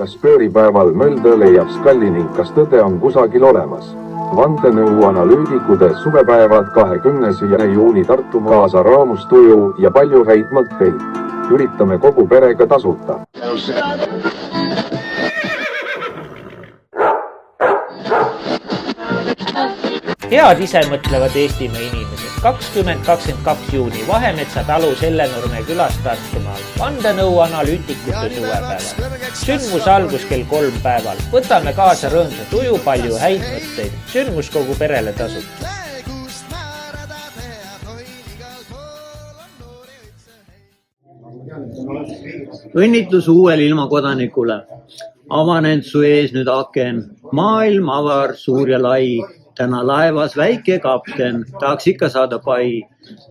kas pööripäeval Mölder leiab skalli ning kas tõde on kusagil olemas? Vandenõuanalüütikude suvepäevad 20. juuni Tartu kaasa raamustuju ja palju häid mõtteid. Üritame kogu perega tasuta. Head isemõtlevad Eestimaa inimesed. 20-22 juuni Vahemetsa talu Sellenurme külas Tartumaal. Vandenõuanalüütikute suvepäeval. Sündmus algus kell 3 päeval. Võtame kaasa rõõmsa tuju, palju häid mõtteid. Sündmus kogu perele tasuta. Õnnitlus uuele ilmakodanikule. Avanenud su ees nüüd aken. Maailm avar, suur ja lai. Täna laevas väike kapten, tahaks ikka saada pai.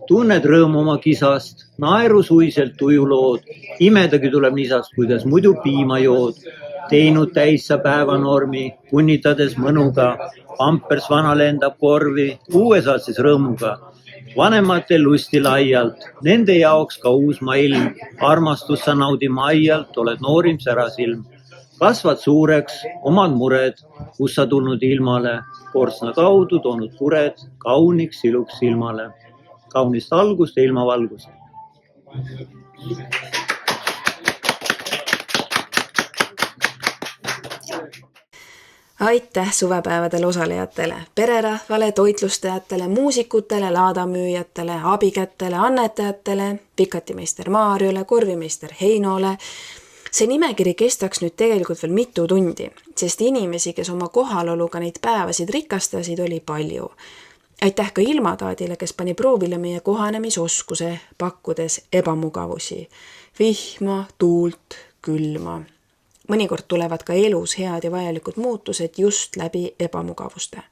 Tunned rõõmu oma kisast, naeru suiselt tuju lood. Imedagi tuleb nisast, kuidas muidu piima jood. Teinud täis sa päevanormi, punnitades mõnuga. Pampers vana lendab korvi, uue saad siis rõõmuga. Vanematel lusti laialt, nende jaoks ka uus maailm. Armastus sa naudi maialt, oled noorim särasilm. Kasvad suureks, omad mured, kus sa tulnud ilmale, korsna kaudu toonud pured, kauniks iluks silmale. Kaunist algust ja ilmavalgust. Aitäh suvepäevadel osalejatele, pererahvale, toitlustajatele, muusikutele, laadamüüjatele, abikättele, annetajatele, pikatimeister Maarjole, korvimeister Heinole. See nimekiri kestaks nüüd tegelikult veel mitu tundi, sest inimesi, kes oma kohaloluga neid päevasid rikastasid, oli palju. Aitäh ka ilmataadile, kes pani proovile meie kohanemisoskuse, pakkudes ebamugavusi. Vihma, tuult, külma. Mõnikord tulevad ka elus head ja vajalikud muutused just läbi ebamugavuste.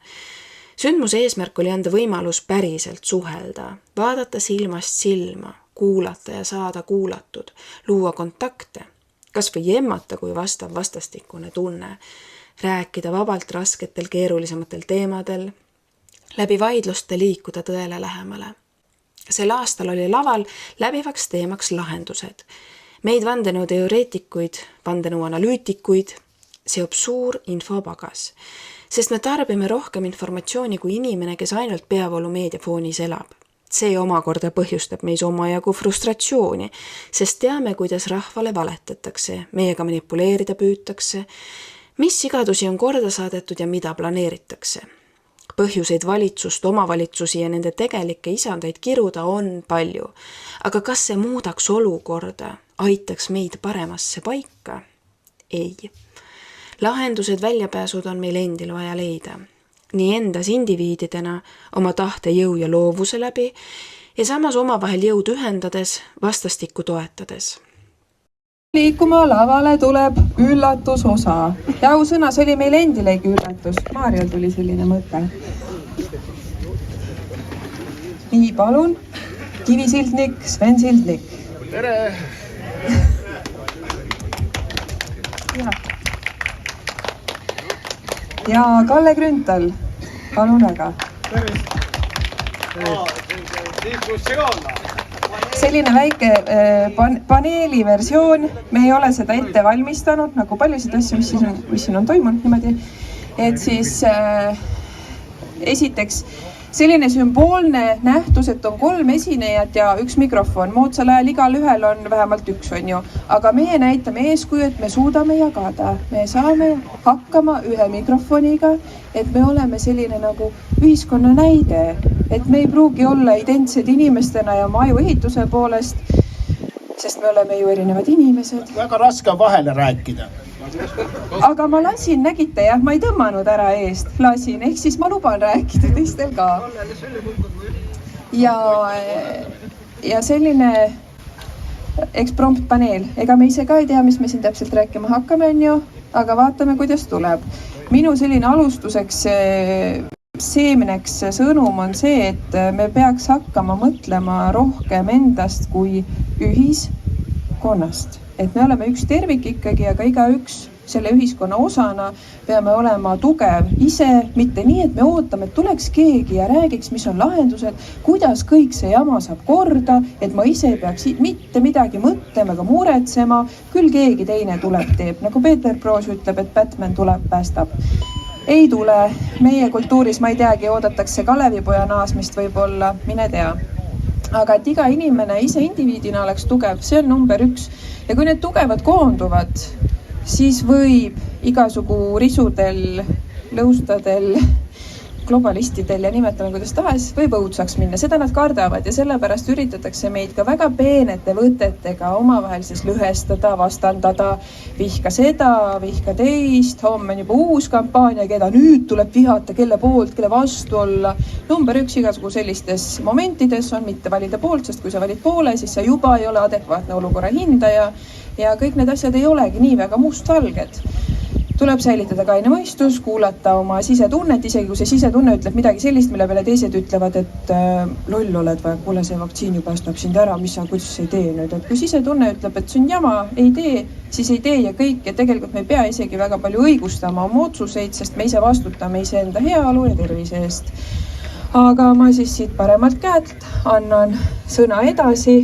Sündmuse eesmärk oli anda võimalus päriselt suhelda, vaadata silmast silma, kuulata ja saada kuulatud, luua kontakte. Kas või emmata, kui vastav vastastikune tunne, rääkida vabalt rasketel keerulisematel teemadel, läbi vaidluste liikuda tõele lähemale. Sel aastal oli laval läbivaks teemaks lahendused. Meid vandenõuteoreetikuid, vandenõuanalüütikuid seob suur infopagas, sest me tarbime rohkem informatsiooni kui inimene, kes ainult peavoolu meediafoonis elab. See omakorda põhjustab meis omajagu frustratsiooni, sest teame, kuidas rahvale valetatakse, meiega manipuleerida püütakse, mis sigadusi on korda saadetud ja mida planeeritakse. Põhjuseid valitsust, omavalitsusi ja nende tegelikke isandaid kiruda on palju, aga kas see muudaks olukorda, aitaks meid paremasse paika? Ei. Lahendused väljapääsud on meil endil vaja leida. Nii endas indiviididena oma tahte jõu ja loovuse läbi ja samas omavahel jõud ühendades, vastastikku toetades. Liikuma lavale tuleb üllatusosa. Ja ausõnas oli meil endilegi üllatus. Maarjal tuli selline mõte. Nii, palun. Kivisildnik, Sven Sildnik. Tere! Ja Kalle Grünthal, palun väga. Selline väike paneeli versioon, me ei ole seda ette valmistanud, nagu paljusid asju, mis siin on toimunud niimoodi. Et siis esiteks selline sümboolne nähtus, et on 3 esinejat ja 1 mikrofon. Moodsal ajal igal ühel on vähemalt 1, on ju. Aga meie näitame eeskuju, et me suudame jagada. Me saame hakkama 1 mikrofoniga, et me oleme selline nagu ühiskonna näide. Et me ei pruugi olla identsed inimestena ja oma aju ehituse poolest, sest me oleme ju erinevad inimesed. Väga raske on vahele rääkida. Aga ma lasin, nägite jah, ma ei tõmmanud ära eest, lasin, ehk siis ma luban rääkida teistel ka. Ja selline eksprompt paneel, ega me ise ka ei tea, mis me siin täpselt rääkima hakkame, on ju, aga vaatame, kuidas tuleb. Minu selline alustuseks seemneks sõnum on see, et me peaks hakkama mõtlema rohkem endast kui ühiskonnast. Et me oleme üks tervik ikkagi, aga igaüks selle ühiskonna osana peame olema tugev ise, mitte nii, et me ootame, et tuleks keegi ja räägiks, mis on lahendused, kuidas kõik see jama saab korda, et ma ise ei peaks mitte midagi mõtlema ega muretsema, küll keegi teine tuleb teeb, nagu Peeter Proos ütleb, et Batman tuleb, päästab. Ei tule, meie kultuuris, ma ei teagi, oodatakse Kalevipoja naasmist võib-olla, mine tea. Aga et iga inimene ise indiviidina oleks tugev, see on number 1. Ja kui need tugevad koonduvad, siis võib igasugu risudel, lõustadel, globalistidel ja nimetame kuidas tahes, võib õudsaks minna. Seda nad kardavad ja sellepärast üritatakse meid ka väga peenete võtetega omavahelises lõhestada, vastandada, vihka seda, vihka teist, homme on juba uus kampaania, keda nüüd tuleb vihata, kelle poolt, kelle vastu olla. Number 1 igasugu sellistes momentides on mitte valida poolt, sest kui sa valid poole, siis sa juba ei ole adekvaatne olukorra hindaja ja kõik need asjad ei olegi nii väga mustvalged. Tuleb säilitada kaine mõistus, kuulata oma sisetunnet, isegi kui see sisetunne ütleb midagi sellist, mille peale teised ütlevad, et loll oled või kuule see vaktsiin ju päästab sind ära, mis sa, kuidas ei tee nüüd. Et kui sisetunne ütleb, et see on jama, ei tee, siis ei tee ja kõik. Ja tegelikult me ei pea isegi väga palju õigustama oma otsuseid, sest me ise vastutame iseenda heaolu ja tervise eest. Aga ma siis siit paremalt käelt annan sõna edasi.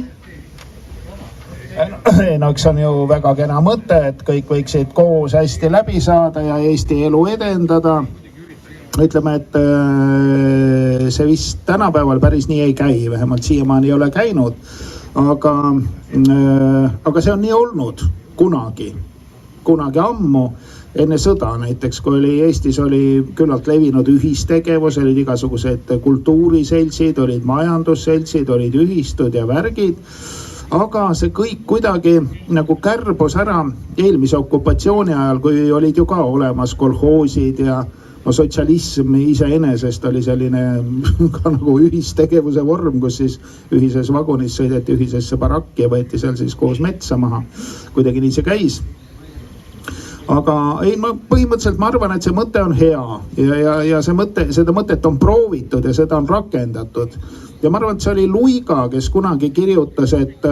No eks on ju väga kena mõte, et kõik võiksid koos hästi läbi saada ja Eesti elu edendada. Ütleme, et see vist tänapäeval päris nii ei käi, vähemalt siiamaani ei ole käinud. Aga see on nii olnud kunagi ammu. Enne sõda näiteks, kui Eestis oli küllalt levinud ühistegevus, olid igasugused kultuuriseltsid, olid majandusseltsid, olid ühistud ja värgid. Aga see kõik kuidagi nagu kärbus ära eelmise okupatsiooni ajal, kui olid ju ka olemas kolhoosid ja sotsialism iseenesest oli selline ka nagu ühistegevuse vorm, kus siis ühises vagunis sõideti ühisesse barakki ja võeti seal siis koos metsa maha. Kuidagi nii see käis. Aga ei, põhimõtteliselt ma arvan, et see mõte on hea ja seda mõtet on proovitud ja seda on rakendatud. Ja ma arvan, et see oli Luiga, kes kunagi kirjutas, et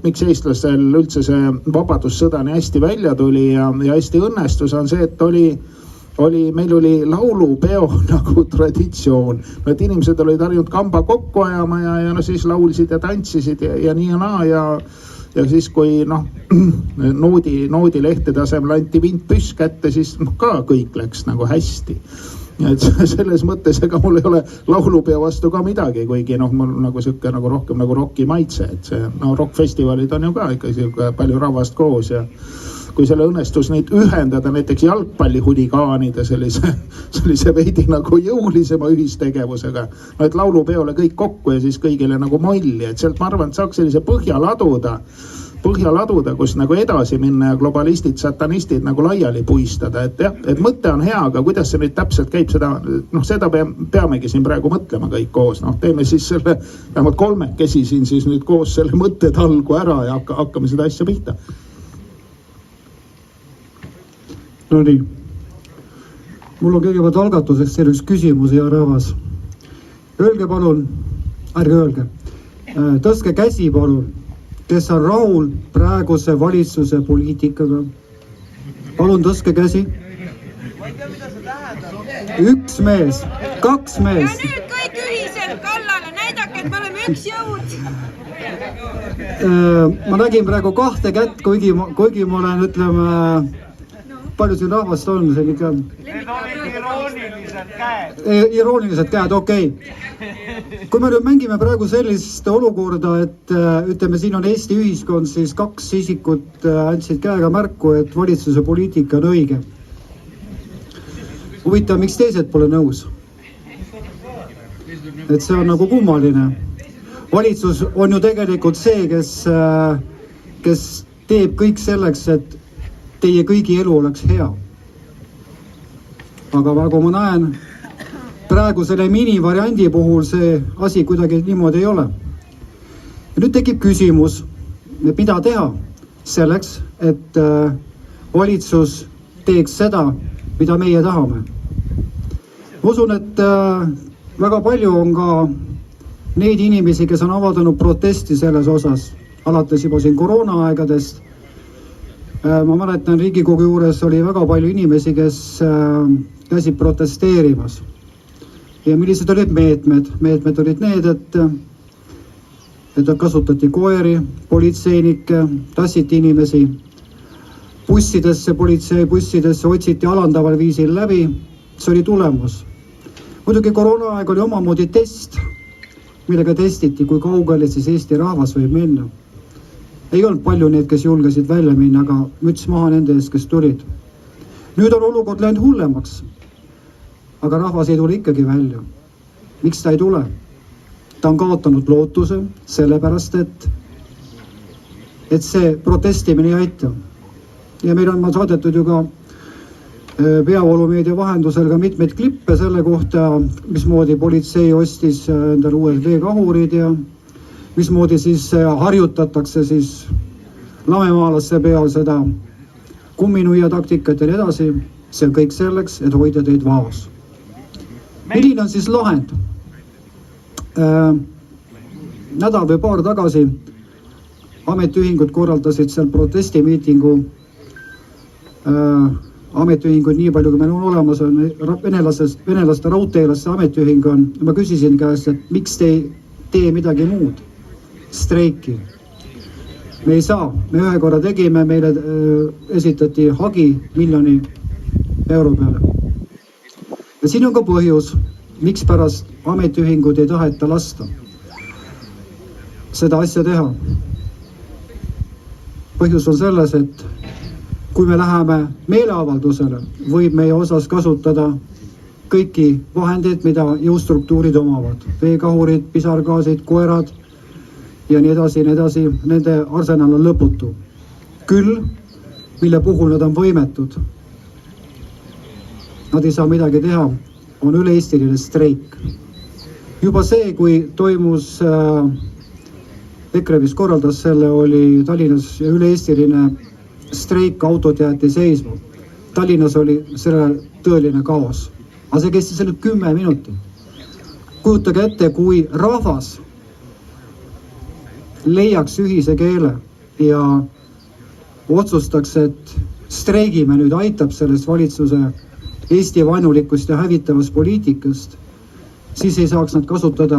miks eestlastel üldse see vabadussõda nii hästi välja tuli ja hästi õnnestus on see, et meil oli laulupeo nagu traditsioon. Et inimesed olid harjunud kamba kokku ajama ja siis laulsid ja tantsisid ja nii ja naa ja siis kui noodilehtede asemel anti vintpüss kätte, siis ka kõik läks nagu hästi. Et selles mõttes, ega mul ei ole laulupeo vastu ka midagi, kuigi mul nagu siuke nagu rohkem nagu rocki maitse, et see rockfestivalid on ju ka ikka palju rahvast koos ja kui selle õnnestus neid ühendada näiteks jalgpallihuligaanide sellise veidi nagu jõulisema ühistegevusega, et laulupeole kõik kokku ja siis kõigile nagu molli, et sealt ma arvan, et saaks sellise põhja laduda, kus nagu edasi minna ja globalistid, satanistid nagu laiali puistada, et mõte on hea, aga kuidas see nüüd täpselt käib, seda peamegi siin praegu mõtlema kõik koos, teeme siis selle vähemalt 3 siin siis nüüd koos selle mõttetalgu ära ja hakkame seda asja pihta. No nii, mul on kõigepealt algatuseks teil üks küsimus, hea rahvas. Öelge palun, ärge öelge, tõstke käsi palun, kes on rahul praeguse valitsuse poliitikaga. Palun tõstke käsi. Üks mees, 2 mees. Ja nüüd kõik ühiselt kallale, näidake, et me oleme üks jõud. Ma nägin praegu 2 kätt, kuigi ma olen, ütleme, palju siin rahvast on, see ikka... Need olid iroonilised käed. Iroonilised käed, okei. Kui me nüüd mängime praegu sellist olukorda, et ütleme, siin on Eesti ühiskond, siis 2 isikut andsid käega märku, et valitsuse poliitika on õige. Huvitav, miks teised pole nõus? Et see on nagu kummaline. Valitsus on ju tegelikult see, kes teeb kõik selleks, et teie kõigi elu oleks hea. Aga nagu ma näen, praegu selle minivariandi puhul see asi kuidagi niimoodi ei ole. Ja nüüd tekib küsimus, mida teha selleks, et valitsus teeks seda, mida meie tahame. Ma usun, et väga palju on ka neid inimesi, kes on avaldanud protesti selles osas, alates juba siin koroona aegadest. ma mäletan, Riigikogu juures oli väga palju inimesi, kes käisid protesteerimas. Ja millised olid meetmed? Meetmed olid need, et kasutati koeri, politseinikke, tassiti inimesi bussidesse, politseibussidesse, otsiti alandaval viisil läbi. See oli tulemus. Muidugi koroonaaeg oli omamoodi test, millega testiti, kui kaugele siis Eesti rahvas võib minna. Ei olnud palju need, kes julgesid välja minna, aga müts maha nende ees, kes tulid. Nüüd on olukord läinud hullemaks. Aga rahvas ei tule ikkagi välja. Miks ta ei tule? Ta on kaotanud lootuse, sellepärast, et see protestimine ei aita. Ja meil on saadetud ju ka peavoolumeedia vahendusel ka mitmeid klippe selle kohta, mismoodi politsei ostis endale uued veekahurid ja mismoodi siis harjutatakse siis lamemaalasse peal seda kumminuia taktikat ja nii edasi. See on kõik selleks, et hoida teid vaos. Milline on siis lahend? Nädal või paar tagasi ametiühingud korraldasid seal protestimiitingu. Ametiühingud nii palju, kui meil on olemas, on venelaste raudteelaste ametiühing on. Ma küsisin käest, et miks te ei tee midagi muud? Streiki. Me ei saa. Me ühe korra tegime, meile esitati hagi miljoni euro peale. Ja siin on ka põhjus, miks pärast ametiühingud ei taheta lasta seda asja teha. Põhjus on selles, et kui me läheme meeleavaldusele, võib meie osas kasutada kõiki vahendeid, mida jõustruktuurid omavad. Veekahurid, pisargaasid, koerad ja nii edasi, nende arsenal on lõputu. Küll, mille puhul nad on võimetud. Nad ei saa midagi teha, on üle-eestiline streik. Juba see, kui toimus, EKRE vist korraldas selle, oli Tallinnas üle-eestiline streik, autod jäeti seisma. Tallinnas oli selle tõeline kaos. Aga see kestis ainult 10 minutit. Kujutage ette, kui rahvas leiaks ühise keele ja otsustaks, et streigime nüüd aitab sellest valitsuse Eesti vaenulikust ja hävitavast poliitikast, siis ei saaks nad kasutada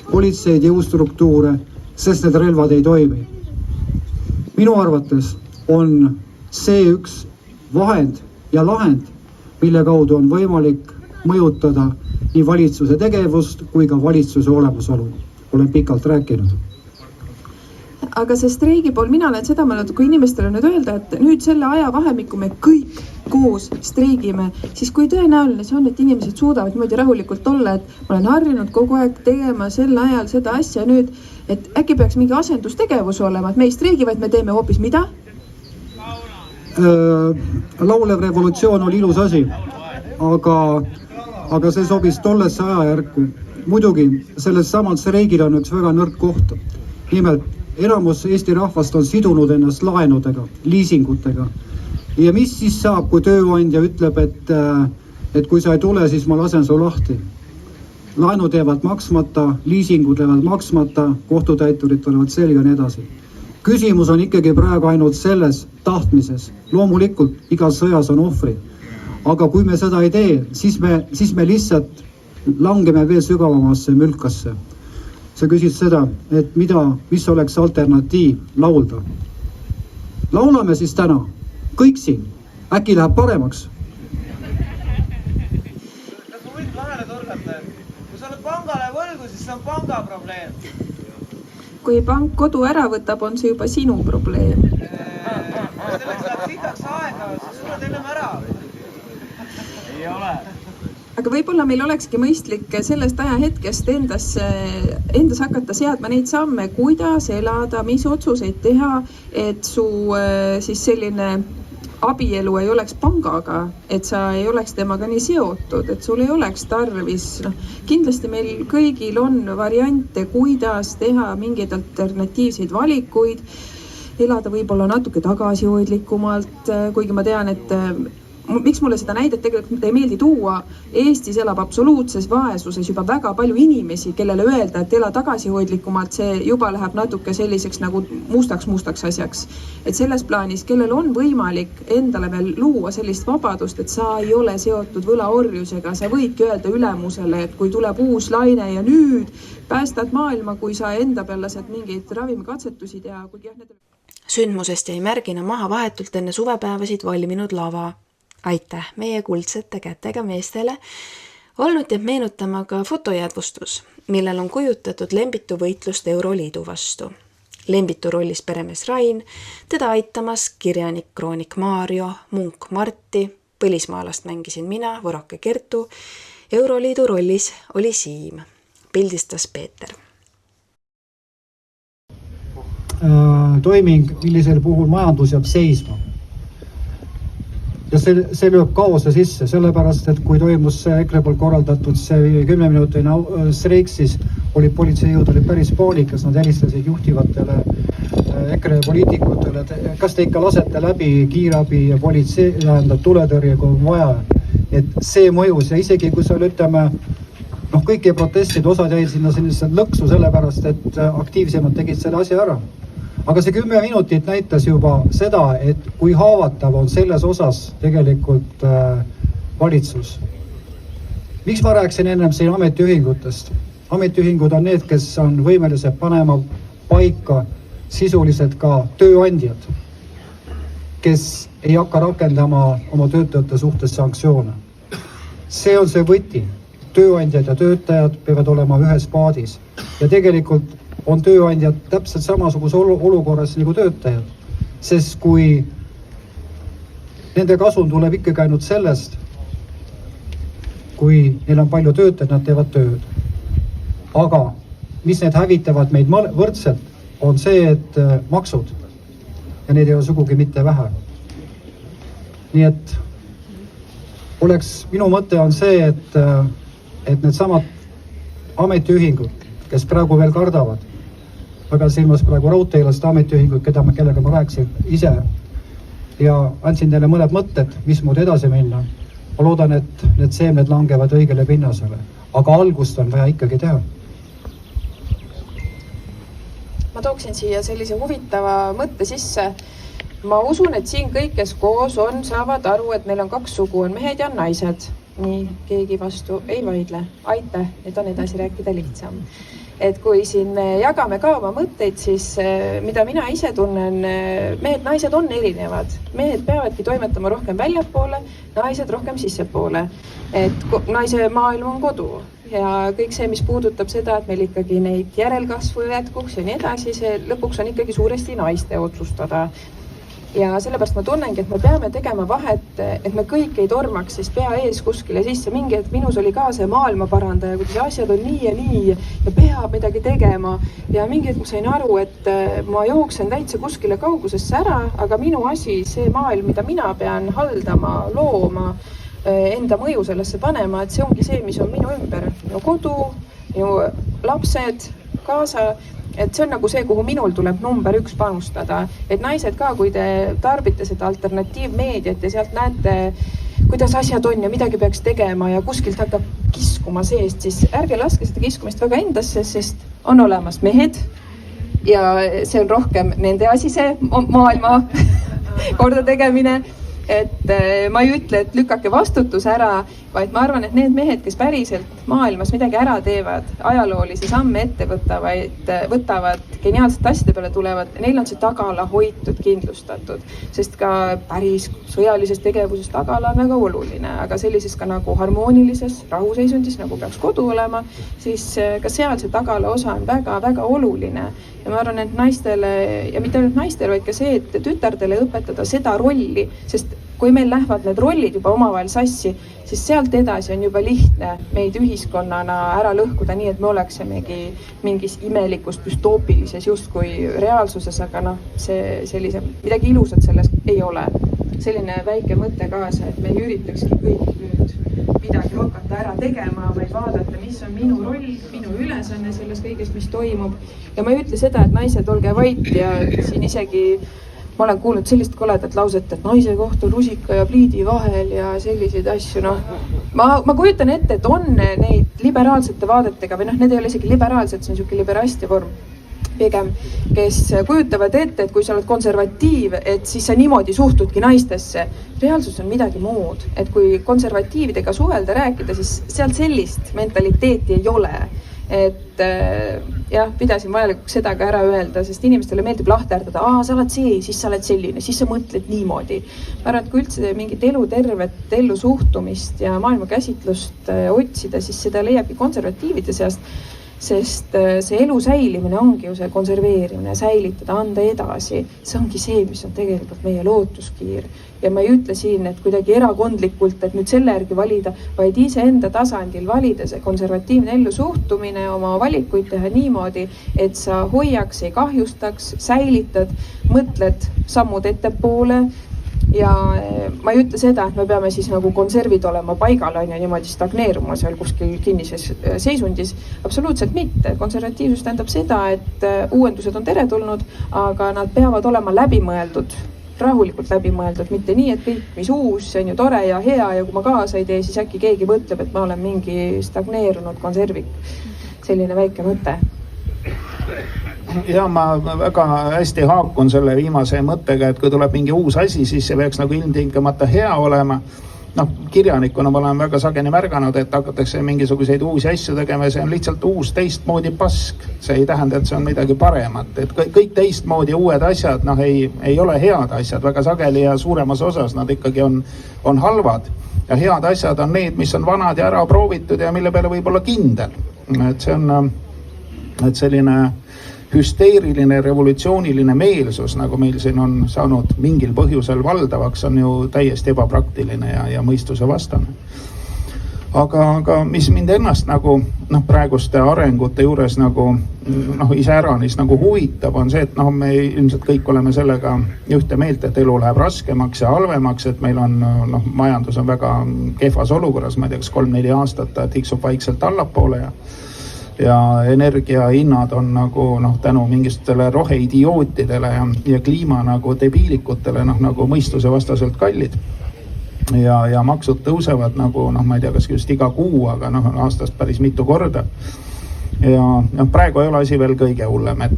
politseid, jõustruktuure, sest need relvad ei toimi. Minu arvates on see üks vahend ja lahend, mille kaudu on võimalik mõjutada nii valitsuse tegevust kui ka valitsuse olemasolu. Olen pikalt rääkinud. Aga see streigi pool, mina olen seda mõelnud, kui inimestele nüüd öelda, et nüüd selle aja vahemikku me kõik koos streigime, siis kui tõenäoline see on, et inimesed suudavad niimoodi rahulikult olla, et ma olen harjunud kogu aeg tegema sel ajal seda asja nüüd, et äkki peaks mingi asendustegevus olema, et me ei streigi, vaid me teeme hoopis mida? Laulev revolutsioon oli ilus asi, aga see sobis tollesse ajajärku. Muidugi, selles samalt streigil on üks väga nõrk koht. Nimelt, enamus Eesti rahvast on sidunud ennast laenudega, liisingutega. Ja mis siis saab, kui tööandja ütleb, et kui sa ei tule, siis ma lasen su lahti. Laenud jäävad maksmata, liisingud jäävad maksmata, kohtutäiturid tulevad selga ja nii edasi. Küsimus on ikkagi praegu ainult selles tahtmises. Loomulikult igas sõjas on ohvrid. Aga kui me seda ei tee, siis me lihtsalt langeme veel sügavamasse mülkasse. Sa küsid seda, et mis oleks alternatiiv laulda. Laulame siis täna, kõik siin, äkki läheb paremaks. Kui võid vahele torgata, kui sa oled pangale võlgu, siis see on panga probleem. Kui pank kodu ära võtab, on see juba sinu probleem. Selleks läheb pikaks aega, siis suled ennem ära. Ei ole. Aga võib-olla meil olekski mõistlik sellest ajahetkest endas hakata seadma neid samme, kuidas elada, mis otsuseid teha, et su siis selline abielu ei oleks pangaga, et sa ei oleks temaga nii seotud, et sul ei oleks tarvis. Kindlasti meil kõigil on variante, kuidas teha mingeid alternatiivseid valikuid, elada võib-olla natuke tagasihoidlikumalt, kuigi ma tean, et miks mulle seda näidet tegelikult ei meeldi tuua, Eestis elab absoluutses vaesuses juba väga palju inimesi, kellele öelda, et ela tagasihoidlikumalt, see juba läheb natuke selliseks nagu mustaks asjaks. Et selles plaanis, kellel on võimalik endale veel luua sellist vabadust, et sa ei ole seotud võlaorjusega, sa võidki öelda ülemusele, et kui tuleb uus laine ja nüüd päästad maailma, kui sa enda peal lased mingeid ravimikatsetusi teha. Sündmusest jäi märgina maha vahetult enne suvepäevasid valminud lava. Aitäh meie kuldsete kätega meestele. Olnud jääb meenutama ka fotojäädvustus, millel on kujutatud Lembitu võitlust Euroliidu vastu. Lembitu rollis peremees Rain, teda aitamas kirjanik Kroonik Maarjo, munk Marti, põlismaalast mängisin mina, Võroke Kertu, Euroliidu rollis oli Siim, pildistas Peeter. Toiming, millisel puhul majandus jääb seisma. Ja see lööb kaose sisse, sellepärast, et kui toimus see EKRE poolt korraldatud see 10-minutine streik, siis olid politseijõud päris paanikas, nad helistasid juhtivatele EKRE poliitikutele, et kas te ikka lasete läbi kiirabi ja politsei, tuletõrje, kui on vaja. Et see mõjus ja isegi kui seal ütleme, kõik ei protestid, osad jäid sinna lõksu sellepärast, et aktiivsemad tegid selle asja ära. Aga see 10 minutit näitas juba seda, et kui haavatav on selles osas tegelikult valitsus. Miks ma rääksin ennem siin ametiühingutest? Ametiühingud on need, kes on võimelised panema paika sisuliselt ka tööandjad, kes ei hakka rakendama oma töötajate suhtes sanktsioone. See on see võti. Tööandjad ja töötajad peavad olema ühes paadis. Ja tegelikult on tööandjad täpselt samasuguse olukorras nagu töötajad, sest kui nende kasum tuleb ikkagi ainult sellest, kui neil on palju töötajad, nad teevad tööd. Aga mis need hävitavad meid võrdselt, on see, et maksud ja need ei ole sugugi mitte vähe. Nii et minu mõte on see, et need samad ametiühingud, kes praegu veel kardavad, väga silmas praegu raudteelaste ametiühingud, kellega ma rääkisin ise ja andsin teile mõned mõtted, mismoodi edasi minna. Ma loodan, et need seemned langevad õigele pinnasele, aga algust on vaja ikkagi teha. Ma tooksin siia sellise huvitava mõtte sisse. Ma usun, et siin kõik, kes koos on, saavad aru, et meil on 2 sugu, on mehed ja naised. Nii, keegi vastu ei vaidle. Aitäh, et on edasi rääkida lihtsam. Et kui siin me jagame ka oma mõtteid, siis mida mina ise tunnen, mehed, naised on erinevad. Mehed peavadki toimetama rohkem väljapoole, naised rohkem sissepoole. Et naise maailm on kodu ja kõik see, mis puudutab seda, et meil ikkagi neid järelkasvu jätkuks ja nii edasi, see lõpuks on ikkagi suuresti naiste otsustada. Ja sellepärast ma tunnengi, et me peame tegema vahet, et me kõik ei tormaks siis pea ees kuskile sisse. Mingi, et minus oli ka see maailmaparandaja, kuidas asjad on nii ja peab midagi tegema. Ja mingi, et ma sain aru, et ma jooksen täitsa kuskile kaugusesse ära, aga minu asi, see maailm, mida mina pean haldama, looma, enda mõju sellesse panema, et see ongi see, mis on minu ümber. Minu kodu, minu lapsed, kaasa. Et see on nagu see, kuhu minul tuleb number 1 panustada. Et naised ka, kui te tarbite seda alternatiivmeediat ja sealt näete, kuidas asjad on ja midagi peaks tegema ja kuskilt hakkab kiskuma seest, siis ärge laske seda kiskumist väga endasse, sest on olemas mehed ja see on rohkem nende asi, see maailma korda tegemine. Et ma ei ütle, et lükake vastutus ära, vaid ma arvan, et need mehed, kes päriselt maailmas midagi ära teevad, ajaloolisi samme ette võtavad, geniaalsete asjade peale tulevad, neil on see tagala hoitud, kindlustatud, sest ka päris sõjalises tegevuses tagala on väga oluline, aga sellises ka nagu harmoonilises rahuseisundis, nagu peaks kodu olema, siis ka seal see tagala osa on väga-väga oluline. Ja ma arvan, et naistele, ja mitte ainult naistele, vaid ka see, et tütardele õpetada seda rolli, sest kui meil lähevad need rollid juba omavahel sassi, siis sealt edasi on juba lihtne meid ühiskonnana ära lõhkuda nii, et me oleksimegi mingis imelikus, düstoopilises justkui reaalsuses, aga see sellise, midagi ilusat selles ei ole. Selline väike mõte kaasa, et me ei üritakski kõik nüüd midagi hakata ära tegema, vaid vaadata, mis on minu roll, minu ülesanne selles kõigest, mis toimub. Ja ma ei ütle seda, et naised olge vait ja siin isegi ma olen kuulnud sellist koledat lauset, et naise koht on rusika ja pliidi vahel ja selliseid asju, noh. Ma kujutan ette, et on neid liberaalsete vaadetega või noh, need ei ole isegi liberaalsed, see on niisugune liberastia vorm pigem, kes kujutavad ette, et kui sa oled konservatiiv, et siis sa niimoodi suhtudki naistesse. Reaalsus on midagi muud, et kui konservatiividega suhelda, rääkida, siis seal sellist mentaliteeti ei ole. Et jah, pidasin vajalikuks seda ka ära öelda, sest inimestele meeldib lahterdada, sa oled see, siis sa oled selline, siis sa mõtled niimoodi. Ma arvan, et kui üldse mingit elutervet ellu suhtumist ja maailma käsitlust otsida, siis seda leiabki konservatiivide seast, sest see elu säilimine ongi ju see konserveerimine, säilitada, anda edasi. See ongi see, mis on tegelikult meie lootuskiir. Ja ma ei ütle siin, et kuidagi erakondlikult, et nüüd selle järgi valida, vaid iseenda tasandil valida see konservatiivne ellu suhtumine, oma valikuid teha niimoodi, et sa hoiaks, ei kahjustaks, säilitad, mõtled sammud ettepoole. Ja ma ei ütle seda, et me peame siis nagu konservid olema paigal ja niimoodi stagneeruma seal kuskil kinnises seisundis. Absoluutselt mitte. Konservatiivsus tähendab seda, et uuendused on teretulnud, aga nad peavad olema läbimõeldud, rahulikult läbimõeldud, mitte nii, et kõik, mis uus, see on ju tore ja hea ja kui ma kaasa ei tee, siis äkki keegi mõtleb, et ma olen mingi stagneerunud konservik. Selline väike mõte. Ja ma väga hästi haakun selle viimase mõttega, et kui tuleb mingi uus asi, siis see peaks nagu ilmtingimata hea olema. Noh, kirjanikuna ma olen väga sageni märganud, et hakatakse mingisuguseid uusi asju tegema ja see on lihtsalt uus teistmoodi pask. See ei tähenda, et see on midagi paremat. Et kõik teistmoodi uued asjad ei ole head asjad väga sageli ja suuremas osas nad ikkagi on halvad. Ja head asjad on need, mis on vanad ja ära proovitud ja mille peale võib olla kindel. Et see on selline hüsteeriline revolutsiooniline meelsus, nagu meil siin on saanud mingil põhjusel valdavaks, on ju täiesti ebapraktiline ja mõistuse vastane. Aga mis mind ennast nagu praeguste arengute juures nagu iseäranis nagu huvitab, on see, et me ilmselt kõik oleme sellega ühte meelt, et elu läheb raskemaks ja halvemaks, et meil on majandus on väga kehvas olukorras, ma ei tea, kas 3-4 aastat tiksub vaikselt allapoole ja energiahinnad on nagu tänu mingistele roheidiootidele ja kliima nagu debiilikutele nagu mõistuse vastaselt kallid. Ja maksud tõusevad nagu, ma ei tea, kas just iga kuu, aga aastast päris mitu korda. Ja praegu ei ole asi veel kõige hullem, et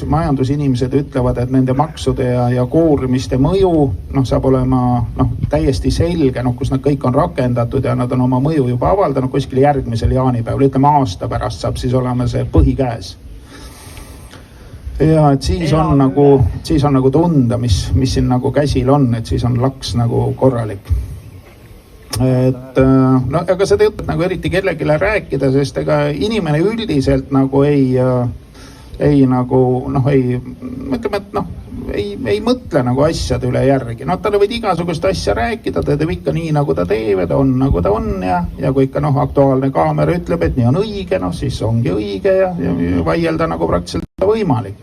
majandusinimesed ütlevad, et nende maksude ja koormiste mõju saab olema täiesti selge, kus nad kõik on rakendatud ja nad on oma mõju juba avaldanud kuskil järgmisel jaanipäeval, ütleme aasta pärast saab siis olema see põhi käes. Ja et siis on nagu tunda, mis siin nagu käsil on, et siis on laks nagu korralik. Et aga seda jutut nagu eriti kellegile rääkida, sest ega inimene üldiselt nagu ei mõtle nagu asjade üle järgi. Talle võid igasugust asja rääkida, ta teeb ikka nii, nagu ta teeb, ta on nagu ta on ja kui ikka aktuaalne kaamera ütleb, et nii on õige, siis ongi õige ja vaielda nagu praktiliselt võimalik.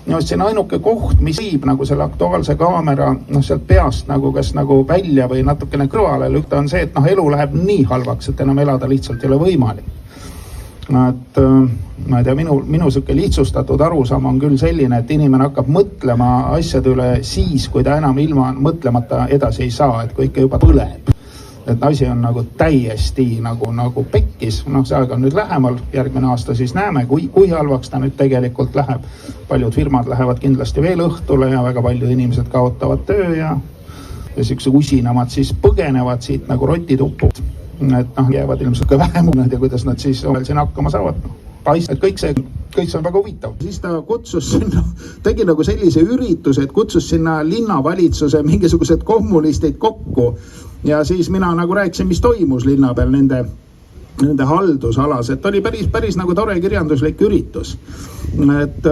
See on ainuke koht, mis viib nagu selle aktuaalse kaamera sealt peast nagu kas nagu välja või natukene kõrvale lükta, on see, et elu läheb nii halvaks, et enam elada lihtsalt ei ole võimalik. Et ma ei tea, minu selline lihtsustatud arusaam on küll selline, et inimene hakkab mõtlema asjade üle siis, kui ta enam ilma mõtlemata edasi ei saa, et kui ikka juba põleb. Et asi on nagu täiesti nagu pekkis, see aeg on nüüd lähemal, järgmine aasta siis näeme, kui halvaks ta nüüd tegelikult läheb. Paljud firmad lähevad kindlasti veel õhtule ja väga paljud inimesed kaotavad töö ja sellised usinamad siis põgenevad siit nagu rotituppu. Et jäävad ilmselt ka vähem, ja kuidas nad siis siin hakkama saavad. Et kõik see on väga huvitav. Siis ta kutsus sinna, tegi nagu sellise ürituse, et kutsus sinna linnavalitsuse mingisugused kommunistid kokku. Ja siis mina nagu rääkisin, mis toimus linna peal nende haldusalas, et oli päris nagu tore kirjanduslik üritus. Et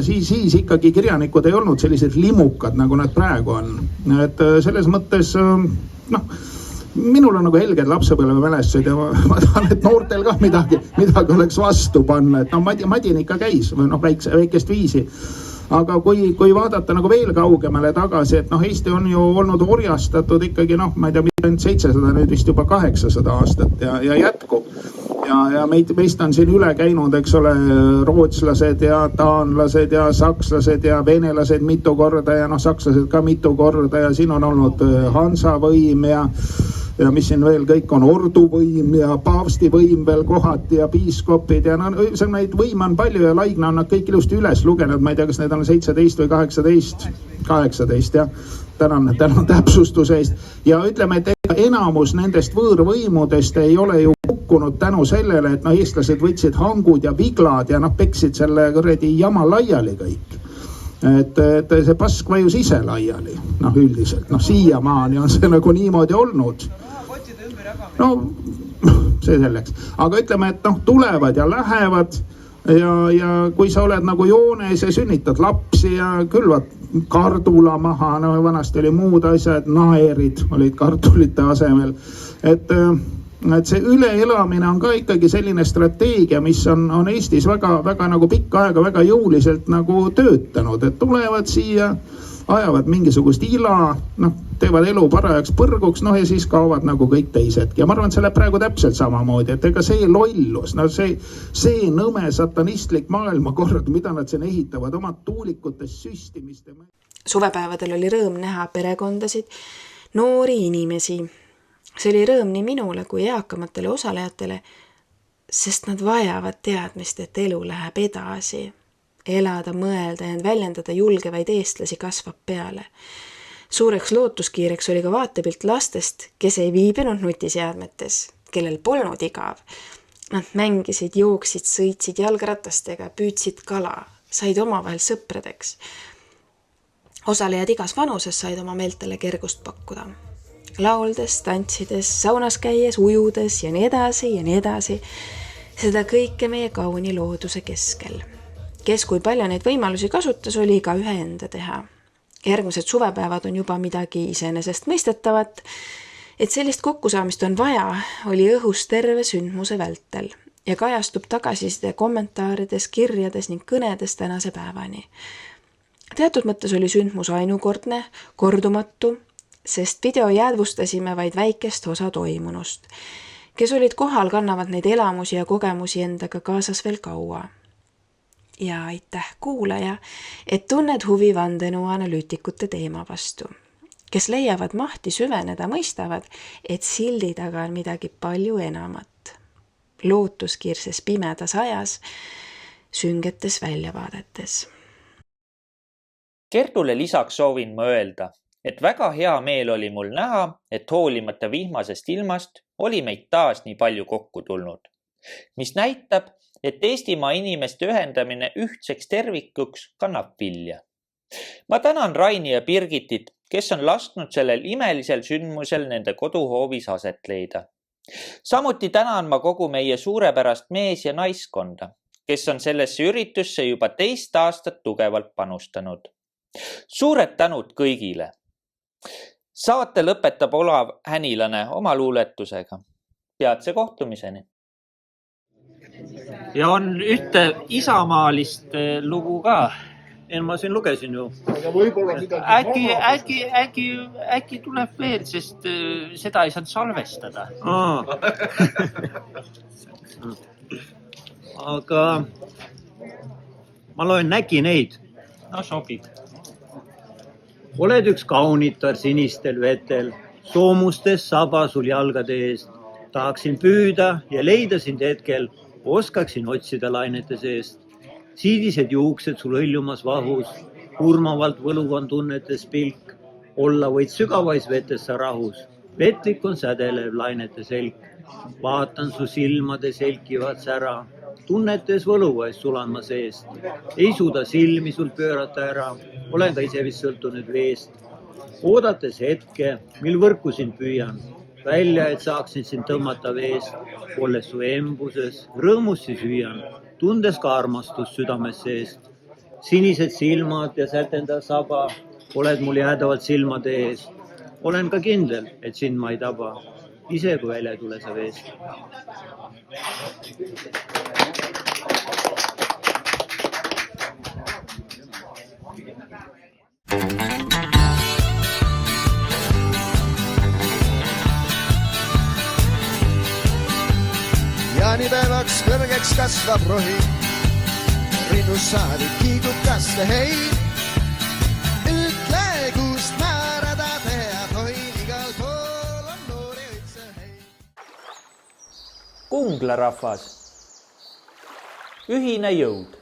siis ikkagi kirjanikud ei olnud sellised limukad, nagu nad praegu on. Et selles mõttes, minul on nagu helged lapsepõlve mälestused ja ma tahan, et noortel ka midagi oleks vastu panna. Et Madin ikka käis väikest viisi. Aga kui vaadata nagu veel kaugemale tagasi, et Eesti on ju olnud orjastatud ikkagi, ma ei tea, 700, nüüd vist juba 800 aastat ja jätkub. ja meist on siin üle käinud, eks ole, rootslased ja taanlased ja sakslased ja venelased mitu korda ja sakslased ka mitu korda ja siin on olnud Hansavõim ja mis siin veel kõik on, orduvõim ja paavstivõim veel kohati ja piiskopid ja neid võime on palju ja Laigna on nad kõik ilusti üles lugenud, ma ei tea, kas need on 17 või 18 jah. Tänan täpsustuse eest ja ütleme, et enamus nendest võõrvõimudest ei ole ju kukkunud tänu sellele, et eestlased võtsid hangud ja viglad ja peksid selle kuradi jama laiali kõik. Et see pask vajus ise laiali, üldiselt, siiamaani on see nagu niimoodi olnud. See selleks, aga ütleme, et tulevad ja lähevad ja kui sa oled nagu joones ja sünnitad lapsi ja külvad kardula maha, vanasti oli muud asjad, naerid olid kartulite asemel, et see üleelamine on ka ikkagi selline strateegia, mis on Eestis väga nagu pikka aega väga jõuliselt nagu töötanud, et tulevad siia, ajavad mingisugust ila, teevad elu parajaks põrguks, ja siis kaovad nagu kõik teisedki. Ja ma arvan, et see läheb praegu täpselt samamoodi, et ega see lollus, see nõme satanistlik maailmakord, mida nad siin ehitavad, omad tuulikutes süstimist. Suvepäevadel oli rõõm näha perekondasid, noori inimesi. See oli rõõm nii minule kui eakamatele osalejatele, sest nad vajavad teadmist, et elu läheb edasi. Elada, mõelda ja väljendada julgevaid eestlasi kasvab peale. Suureks lootuskiireks oli ka vaatepilt lastest, kes ei viibinud nutiseadmetes, kellel polnud igav. Nad mängisid, jooksid, sõitsid jalgratastega, püüdsid kala, said omavahel sõpradeks. Osalejad igas vanuses said oma meeltele kergust pakkuda. Lauldes, tantsides, saunas käies, ujudes ja nii edasi. Seda kõike meie kauni looduse keskel. Kes kui palju neid võimalusi kasutas, oli ka ühe enda teha. Järgmised suvepäevad on juba midagi iseenesest mõistetavat, et sellist kokkusaamist on vaja, oli õhus terve sündmuse vältel ja kajastub tagasiside kommentaarides, kirjades ning kõnedes tänase päevani. Teatud mõttes oli sündmus ainukordne, kordumatu, sest video jäädvustasime vaid väikest osa toimunust. Kes olid kohal, kannavad neid elamusi ja kogemusi endaga kaasas veel kaua. Ja aitäh kuulaja, et tunned huvi vandenõuanalüütikute teema vastu. Kes leiavad mahti süveneda, mõistavad, et sildi taga on midagi palju enamat. Lootuskirses pimedas ajas, süngetes väljavaadetes. Kertule lisaks soovin ma öelda, et väga hea meel oli mul näha, et hoolimata vihmasest ilmast oli meid taas nii palju kokku tulnud, mis näitab, et Eestimaa inimeste ühendamine ühtseks tervikuks kannab vilja. Ma tänan Raini ja Birgitit, kes on lasknud sellel imelisel sündmusel nende koduhoovis aset leida. Samuti tänan ma kogu meie suurepärast mees- ja naiskonda, kes on sellesse üritusse juba 2 aastat tugevalt panustanud. Suured tänud kõigile. Saate lõpetab Olav Hänilane oma luuletusega. Peatse kohtumiseni. Ja on ühte isamaalist lugu ka. Ma siin lugesin ju. Äkki tuleb veel, sest seda ei saanud salvestada. Aga ma loen Nägi neid. Sobib. Oled üks kaunitar sinistel vetel, soomustes saba sul jalgade eest. Tahaksin püüda ja leida sind hetkel, oskaksin otsida lainete seest. Siidised juuksed sul õljumas vahus, kurmavalt võluvan tunnetes pilk. Olla võid sügavais vetes sa rahus, vetlik on sädelev lainete selk. Vaatan su silmade selkivad sära, tunnetes võluvais sulan ma seest. Ei suuda silmi sul pöörata ära, olen ka ise vist sõltunud veest. Oodates hetke, mil võrku sind püüan, välja, et saaksin sind tõmmata veest, olles su embuses, rõõmus siis hüüan, tundes ka armastust südames seest. Sinised silmad ja sätendav saba, oled mul jäädavalt silmade ees. Olen ka kindel, et sind ma ei taba, ise kui välja ei tule sa veest. Ja sünnipäevaks kõrgeks kasvab rohi. Rinnus saadik kiigub kaste heid. Ütle, kust määrada teha tohin, igal pool on noori õitse heid. Kungla rahvas. Ühine jõud.